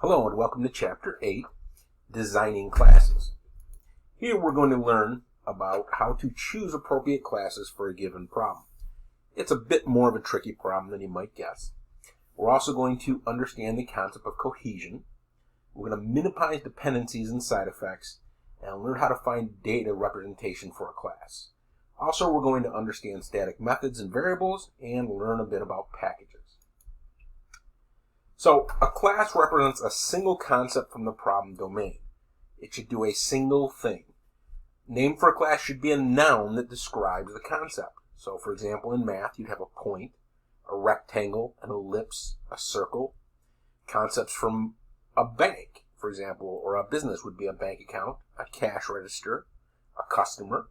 Hello and welcome to Chapter 8, Designing Classes. Here we're going to learn about how to choose appropriate classes for a given problem. It's a bit more of a tricky problem than you might guess. We're also going to understand the concept of cohesion. We're going to minimize dependencies and side effects, and learn how to find data representation for a class. Also, we're going to understand static methods and variables, and learn a bit about packages. So, a class represents a single concept from the problem domain. It should do a single thing. Name for a class should be a noun that describes the concept. So, for example, in math, you'd have a point, a rectangle, an ellipse, a circle. Concepts from a bank, for example, or a business would be a bank account, a cash register, a customer.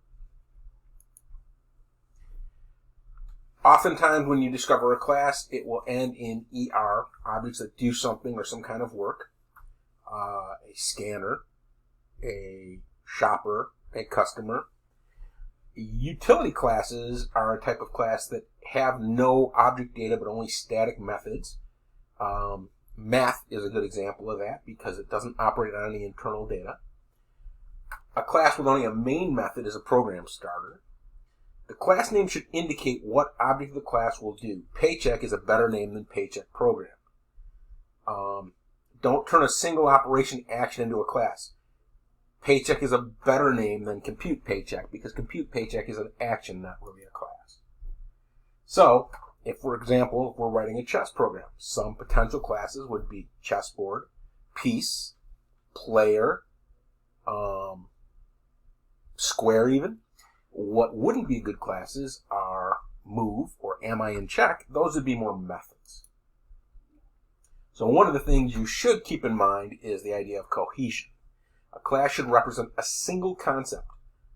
Oftentimes when you discover a class, it will end in ER, objects that do something or some kind of work, a scanner, a shopper, a customer. Utility classes are a type of class that have no object data but only static methods. Math is a good example of that because it doesn't operate on any internal data. A class with only a main method is a program starter. The class name should indicate what object the class will do. Paycheck is a better name than paycheck program. Don't turn a single operation action into a class. Paycheck is a better name than compute paycheck because compute paycheck is an action, not really a class. So, if, for example, if we're writing a chess program, some potential classes would be chessboard, piece, player, square even. What wouldn't be good classes are move or am I in check. Those would be more methods. So one of the things you should keep in mind is the idea of cohesion. A class should represent a single concept.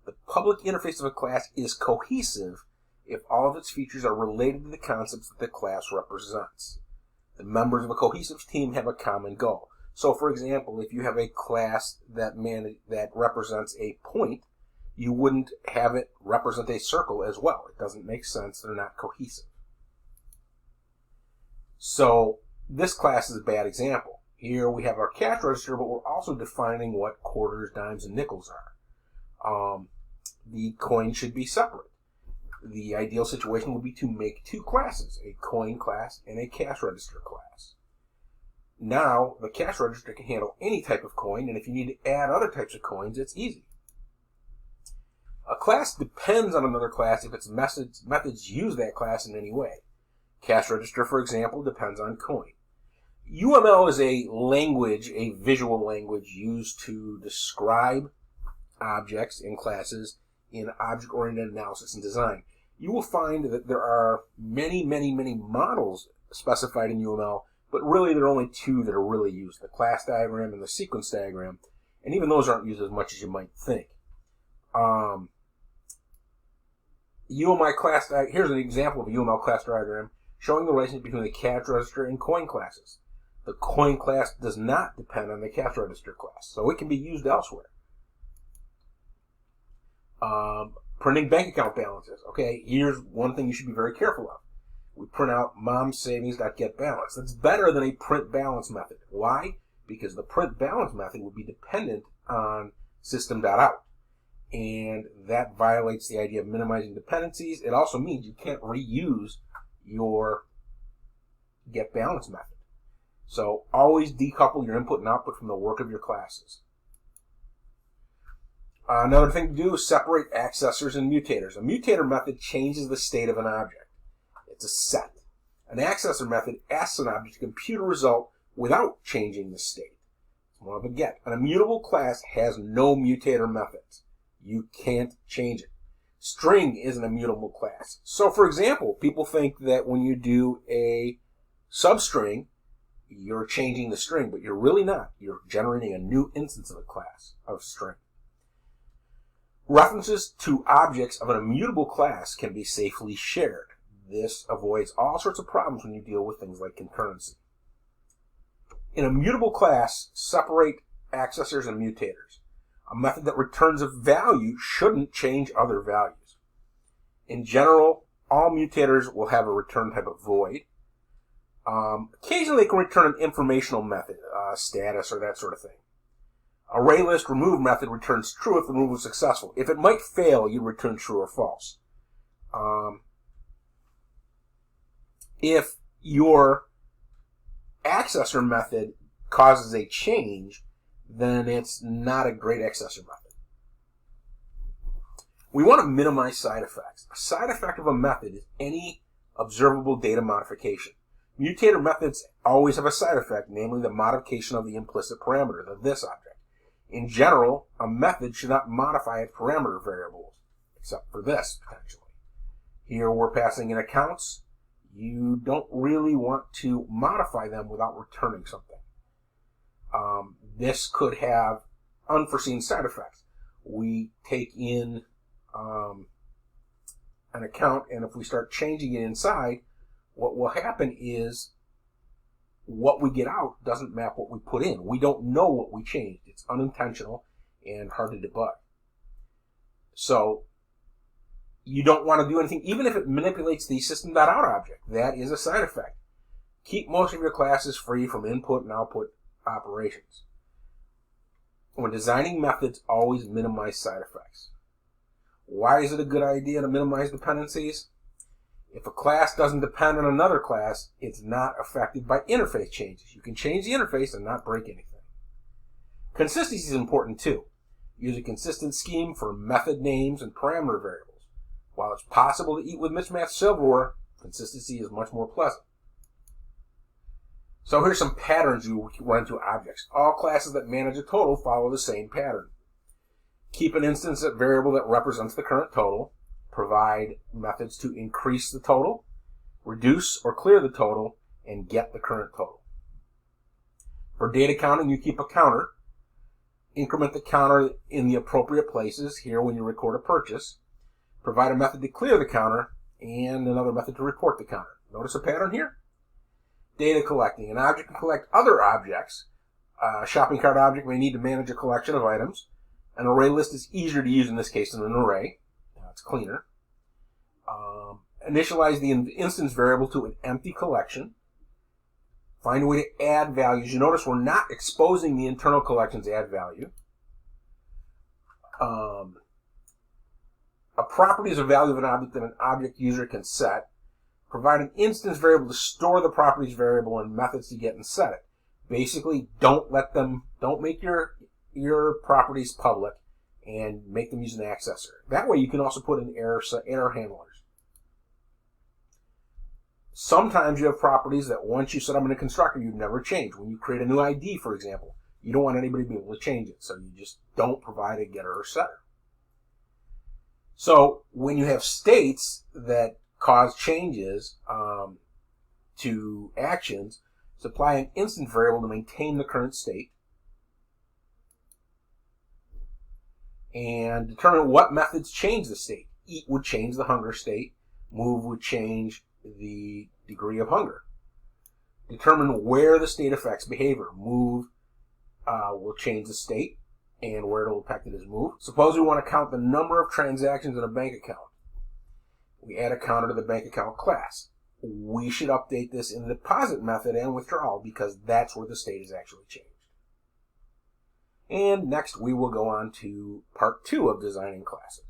The public interface of a class is cohesive if all of its features are related to the concepts that the class represents. The members of a cohesive team have a common goal. So for example, if you have a class that represents a point, you wouldn't have it represent a circle as well. It doesn't make sense. They're not cohesive. So this class is a bad example. Here we have our cash register, but we're also defining what quarters, dimes, and nickels are. The coin should be separate. The ideal situation would be to make two classes, a coin class and a cash register class. Now, the cash register can handle any type of coin, and if you need to add other types of coins, it's easy. A class depends on another class if its methods use that class in any way. Cash register, for example, depends on coin. UML is a language, a visual language used to describe objects and classes in object-oriented analysis and design. You will find that there are many models specified in UML, but really there are only two that are really used, the class diagram and the sequence diagram, and even those aren't used as much as you might think. Here's an example of a UML class diagram showing the relationship between the cash register and coin classes. The coin class does not depend on the cash register class, so it can be used elsewhere. Printing bank account balances. Okay, here's one thing you should be very careful of. We print out momsavings.getbalance. That's better than a print balance method. Why? Because the print balance method would be dependent on system.out. And that violates the idea of minimizing dependencies. It also means you can't reuse your get balance method. So always decouple your input and output from the work of your classes. Another thing to do is separate accessors and mutators. A mutator method changes the state of an object. It's a set. An accessor method asks an object to compute a result without changing the state. It's more of a get. An immutable class has no mutator methods. You can't change it. String is an immutable class. So, for example, people think that when you do a substring, you're changing the string, but you're really not. You're generating a new instance of a class of string. References to objects of an immutable class can be safely shared. This avoids all sorts of problems when you deal with things like concurrency. In a mutable class, separate accessors and mutators. A method that returns a value shouldn't change other values. In general, all mutators will have a return type of void. Occasionally they can return an informational method, status or that sort of thing. Array list remove method returns true if the remove was successful. If it might fail, you return true or false. If your accessor method causes a change, then it's not a great accessor method. We want to minimize side effects. A side effect of a method is any observable data modification. Mutator methods always have a side effect, namely the modification of the implicit parameters of this object. In general, a method should not modify its parameter variables, except for this, potentially. Here we're passing in accounts. You don't really want to modify them without returning something. This could have unforeseen side effects. We take in an account, and if we start changing it inside, what will happen is what we get out doesn't map what we put in. We don't know what we changed. It's unintentional and hard to debug. So you don't want to do anything, even if it manipulates the system.out object. That is a side effect. Keep most of your classes free from input and output operations. When designing methods, always minimize side effects. Why is it a good idea to minimize dependencies? If a class doesn't depend on another class, it's not affected by interface changes. You can change the interface and not break anything. Consistency is important too. Use a consistent scheme for method names and parameter variables. While it's possible to eat with mismatched silverware, consistency is much more pleasant. So here's some patterns you run into objects. All classes that manage a total follow the same pattern. Keep an instance variable that represents the current total. Provide methods to increase the total, reduce or clear the total, and get the current total. For data counting, you keep a counter. Increment the counter in the appropriate places, here when you record a purchase. Provide a method to clear the counter, and another method to report the counter. Notice a pattern here? Data collecting. An object can collect other objects. A shopping cart object may need to manage a collection of items. An array list is easier to use in this case than an array. It's cleaner. Initialize the instance variable to an empty collection. Find a way to add values. You notice we're not exposing the internal collection's add value. A property is a value of an object that an object user can set. Provide an instance variable to store the properties variable and methods to get and set it. Basically, don't make your properties public and make them use an accessor. That way you can also put in error handlers. Sometimes you have properties that once you set them in a constructor, you never change. When you create a new ID, for example, you don't want anybody to be able to change it, so you just don't provide a getter or setter. So when you have states that cause changes to actions, supply an instance variable to maintain the current state, and determine what methods change the state. Eat would change the hunger state. Move would change the degree of hunger. Determine where the state affects behavior. Move will change the state, and where it will affect it is move. Suppose we want to count the number of transactions in a bank account. We add a counter to the bank account class. We should update this in the deposit method and withdrawal because that's where the state is actually changed. And next we will go on to part 2 of designing classes.